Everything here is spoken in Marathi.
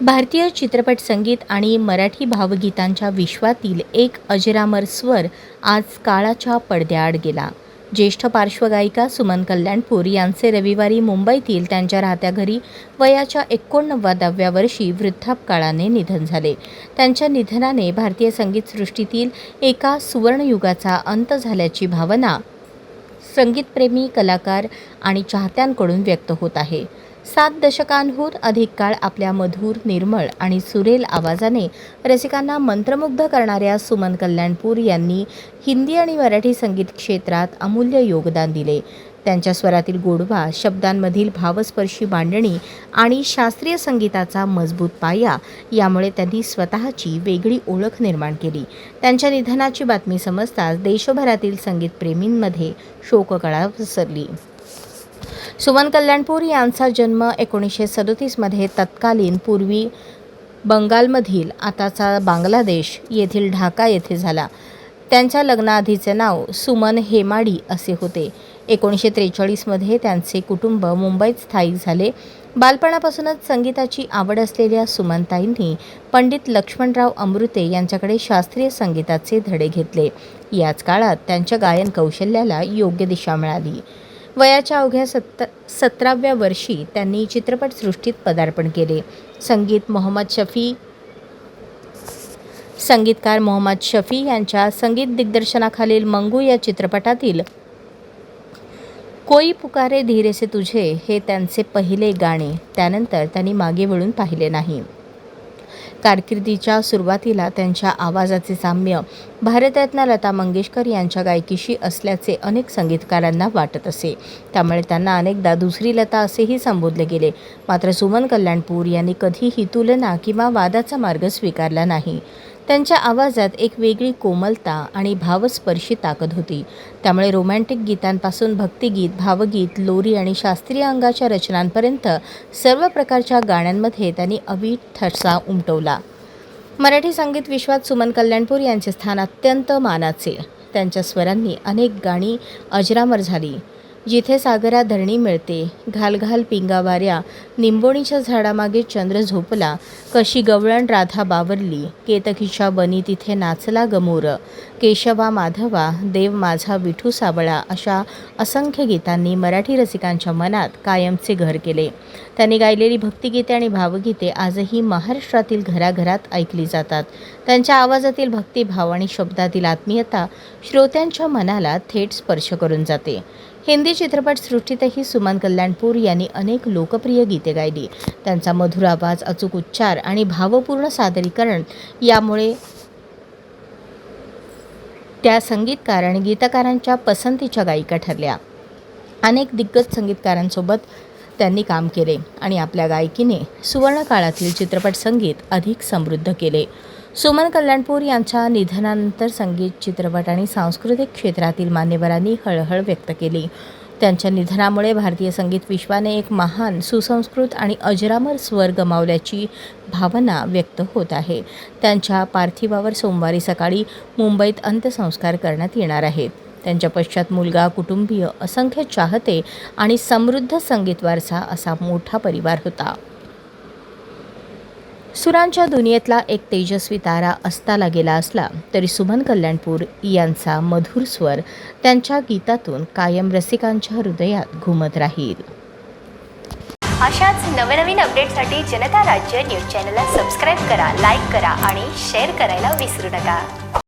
भारतीय चित्रपट संगीत आणि मराठी भावगीतांच्या विश्वातील एक अजरामर स्वर आज काळाच्या पडद्याआड गेला. ज्येष्ठ पार्श्वगायिका सुमन कल्याणपूर यांचे रविवारी मुंबईतील त्यांच्या राहत्या घरी वयाच्या 89व्या वर्षी वृद्धापकाळाने निधन झाले. त्यांच्या निधनाने भारतीय संगीतसृष्टीतील एका सुवर्णयुगाचा अंत झाल्याची भावना संगीतप्रेमी, कलाकार आणि चाहत्यांकडून व्यक्त होत आहे. 7 दशकांहून अधिक काळ आपल्या मधुर, निर्मळ आणि सुरेल आवाजाने रसिकांना मंत्रमुग्ध करणाऱ्या सुमन कल्याणपूर यांनी हिंदी आणि मराठी संगीत क्षेत्रात अमूल्य योगदान दिले. त्यांच्या स्वरातील गोडवा, शब्दांमधील भावस्पर्शी मांडणी आणि शास्त्रीय संगीताचा मजबूत पाया यामुळे त्यांनी स्वतःची वेगळी ओळख निर्माण केली. त्यांच्या निधनाची बातमी समजताच देशभरातील संगीतप्रेमींमध्ये शोककळा पसरली. सुमन कल्याणपूर यांचा जन्म 1937मध्ये तत्कालीन पूर्वी बंगालमधील आताचा बांगलादेश येथील ढाका येथे झाला. त्यांच्या लग्नाआधीचे नाव सुमन हेमाडी असे होते. 1943मध्ये त्यांचे कुटुंब मुंबईत स्थायिक झाले. बालपणापासूनच संगीताची आवड असलेल्या सुमनताईंनी पंडित लक्ष्मणराव अमृते यांच्याकडे शास्त्रीय संगीताचे धडे घेतले. याच काळात त्यांच्या गायन कौशल्याला योग्य दिशा मिळाली. वयाच्या अवघ्या 17व्या वर्षी त्यांनी चित्रपटसृष्टीत पदार्पण केले. संगीतकार मोहम्मद शफी यांच्या संगीत दिग्दर्शनाखालील मंगू या चित्रपटातील कोई पुकारे धीरे से तुझे हे त्यांचे पहिले गाणे. त्यानंतर त्यांनी मागे वळून पाहिले नाही. कारकिर्दीच्या सुरुवातीला त्यांच्या आवाजाचे साम्य भारतरत्न लता मंगेशकर यांच्या गायकीशी असल्याचे अनेक संगीतकारांना वाटत असे. त्यामुळे त्यांना अनेकदा दुसरी लता असेही संबोधले गेले. मात्र सुमन कल्याणपूर यांनी कधीही तुलना किंवा वादाचा मार्ग स्वीकारला नाही. त्यांच्या आवाजात एक वेगळी कोमलता आणि भावस्पर्शी ताकद होती. त्यामुळे रोमॅन्टिक गीतांपासून भक्तिगीत, भावगीत, लोरी आणि शास्त्रीय अंगाच्या रचनांपर्यंत सर्व प्रकारच्या गाण्यांमध्ये त्यांनी अवीट ठसा उमटवला. मराठी संगीत विश्वात सुमन कल्याणपूर यांचे स्थान अत्यंत मानाचे. त्यांच्या स्वरांनी अनेक गाणी अजरामर झाली. जिथे सागरा धरणी मिळते, घाल घाल पिंगा वाऱ्या, निंबोणीच्या झाडामागे चंद्र झोपला, कशी गवळण राधा बावरली, केतकीच्या बनी तिथे नाचला गमोर, केशवा माधवा, देव माझा विठू साबळा अशा असंख्य गीतांनी मराठी रसिकांच्या मनात कायमचे घर केले. त्यांनी गायलेली भक्तिगीते आणि भावगीते आजही महाराष्ट्रातील घराघरात ऐकली जातात. त्यांच्या आवाजातील भक्तिभाव आणि शब्दातील आत्मीयता श्रोत्यांच्या मनाला थेट स्पर्श करून जाते. हिंदी चित्रपटसृष्टीतही सुमन कल्याणपूर यांनी अनेक लोकप्रिय गीते गायली. त्यांचा मधुर आवाज, अचूक उच्चार आणि भावपूर्ण सादरीकरण यामुळे त्या संगीतकार आणि गीतकारांच्या पसंतीच्या गायिका ठरल्या. अनेक दिग्गज संगीतकारांसोबत त्यांनी काम केले आणि आपल्या गायकीने सुवर्णकाळातील चित्रपट संगीत अधिक समृद्ध केले. सुमन कल्याणपूर यांच्या निधनानंतर संगीत, चित्रपट आणि सांस्कृतिक क्षेत्रातील मान्यवरांनी हळहळ व्यक्त केली. त्यांच्या निधनामुळे भारतीय संगीत विश्वाने एक महान, सुसंस्कृत आणि अजरामर स्वर गमावल्याची भावना व्यक्त होत आहे. त्यांच्या पार्थिवावर सोमवारी सकाळी मुंबईत अंत्यसंस्कार करण्यात येणार आहेत. त्यांच्या पश्चात मुलगा, कुटुंबीय, असंख्य चाहते आणि समृद्ध संगीत वारसा असा मोठा परिवार होता. सुरांच्या दुनियेतला एक तेजस्वी तारा अस्ताला गेला असला तरी सुमन कल्याणपूर यांचा मधुर स्वर त्यांच्या गीतातून कायम रसिकांच्या हृदयात घुमत राहील. अशाच नवनवीन अपडेटसाठी जनता राज्य न्यूज चॅनलला सबस्क्राईब करा, लाईक करा आणि शेअर करायला विसरू नका.